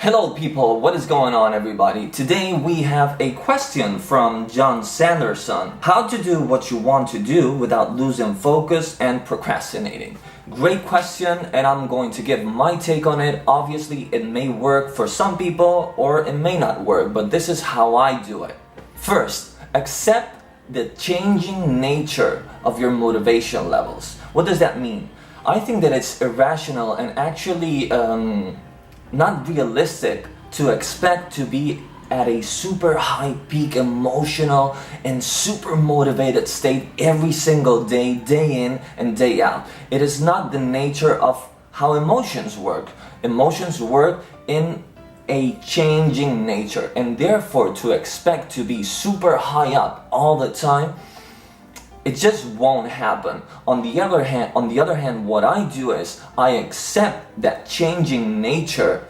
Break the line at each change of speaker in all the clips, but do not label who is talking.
Hello people, what is going on everybody? Today we have a question from John Sanderson. How to do what you want to do without losing focus and procrastinating. Great question, and I'm going to give my take on it. Obviously it may work for some people or it may not work, but this is how I do it. First, accept the changing nature of your motivation levels. What does that mean? I think that it's irrational and actually not realistic to expect to be at a super high peak emotional and super motivated state every single day, day in and day out. It is not the nature of how emotions work. Emotions work in a changing nature, and therefore to expect to be super high up all the time, it just won't happen. On the other hand, what I do is I accept that changing nature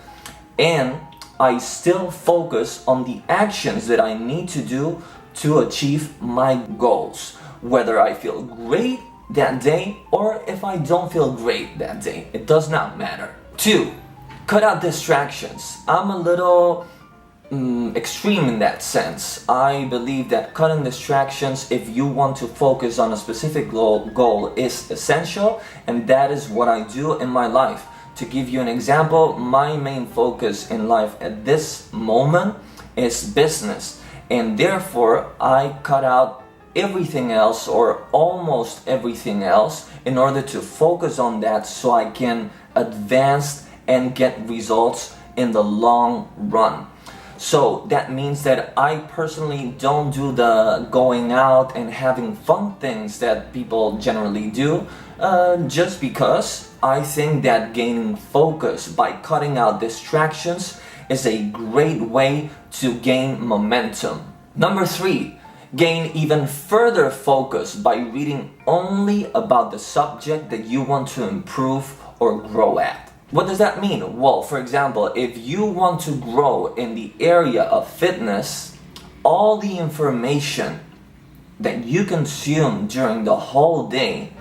and I still focus on the actions that I need to do to achieve my goals. Whether I feel great that day or if I don't feel great that day, it does not matter. 2. Cut out distractions. I'm a little extreme in that sense. I believe that cutting distractions if you want to focus on a specific goal is essential, and that is what I do in my life. To give you an example, my main focus in life at this moment is business, and therefore I cut out everything else or almost everything else in order to focus on that so I can advance and get results in the long run. So that means that I personally don't do the going out and having fun things that people generally do, just because I think that gaining focus by cutting out distractions is a great way to gain momentum. Number 3, gain even further focus by reading only about the subject that you want to improve or grow at. What does that mean? Well, for example, if you want to grow in the area of fitness, all the information that you consume during the whole day,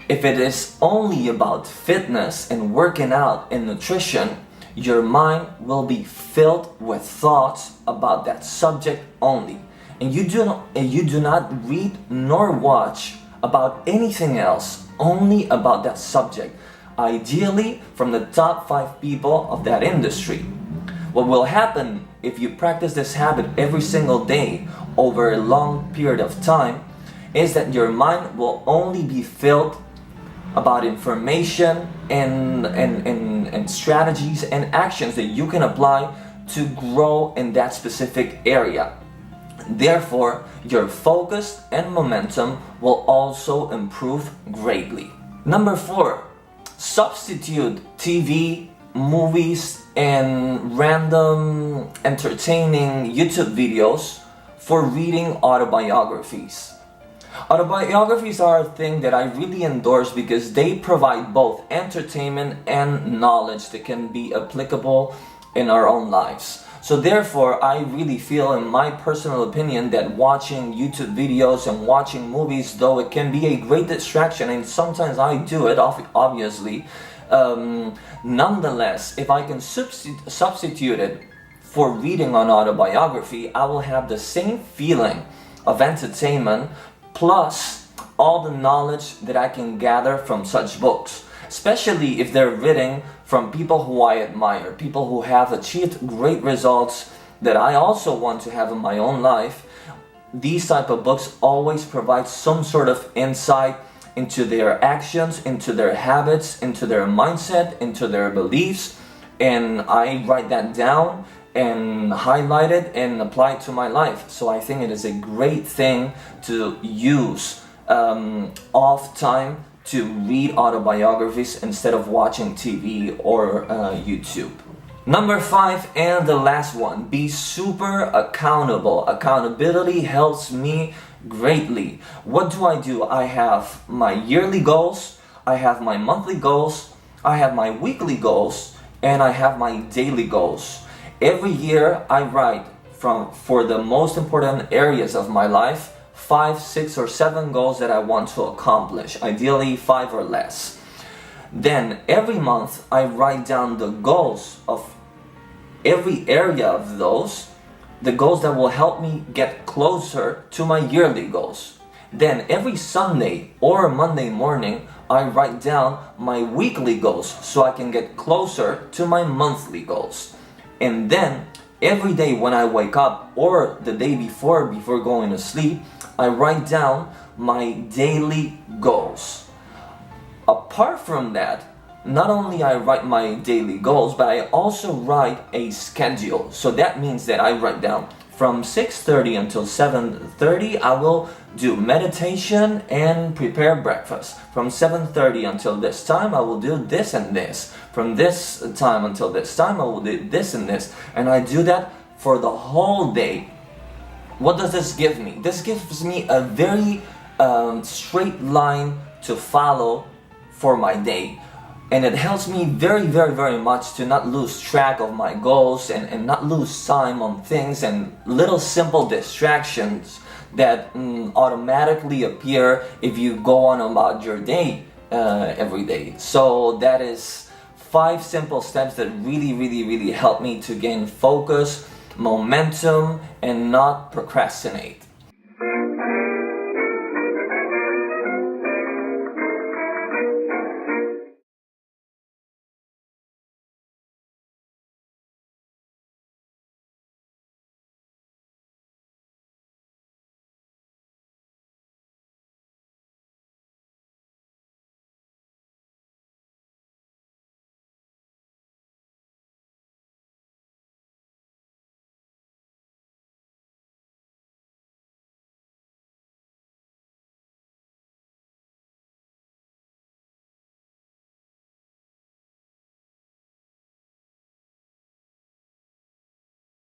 if it is only about fitness and working out and nutrition, your mind will be filled with thoughts about that subject only. And you do not read nor watch about anything else, only about that subject. Ideally from the top 5 people of that industry. What will happen if you practice this habit every single day over a long period of time is that your mind will only be filled about information and strategies and actions that you can apply to grow in that specific area. Therefore, your focus and momentum will also improve greatly. Number 4, substitute TV, movies, and random entertaining YouTube videos for reading autobiographies. Autobiographies are a thing that I really endorse because they provide both entertainment and knowledge that can be applicable in our own lives. So therefore, I really feel, in my personal opinion, that watching YouTube videos and watching movies, though it can be a great distraction, and sometimes I do it, obviously, nonetheless, if I can substitute it for reading an autobiography, I will have the same feeling of entertainment plus all the knowledge that I can gather from such books. Especially if they're written from people who I admire, people who have achieved great results that I also want to have in my own life. These type of books always provide some sort of insight into their actions, into their habits, into their mindset, into their beliefs, and I write that down and highlight it and apply it to my life. So I think it is a great thing to use off time to read autobiographies instead of watching TV or YouTube. Number 5, and the last one, be super accountable. Accountability helps me greatly. What do? I have my yearly goals, I have my monthly goals, I have my weekly goals, and I have my daily goals. Every year I write for the most important areas of my life 5, 6, or 7 goals that I want to accomplish, ideally 5 or less. Then every month I write down the goals of every area of those, the goals that will help me get closer to my yearly goals. Then every Sunday or Monday morning, I write down my weekly goals so I can get closer to my monthly goals. And then every day when I wake up or the day before going to sleep, I write down my daily goals. Apart from that, not only I write my daily goals, but I also write a schedule. So that means that I write down from 6:30 until 7:30, I will do meditation and prepare breakfast. From 7:30 until this time, I will do this and this. From this time until this time, I will do this and this. And I do that for the whole day. What does this give me? This gives me a very straight line to follow for my day. And it helps me very, very, very much to not lose track of my goals and not lose time on things and little simple distractions that automatically appear if you go on about your day every day. So that is 5 simple steps that really, really, really help me to gain focus, momentum, and not procrastinate.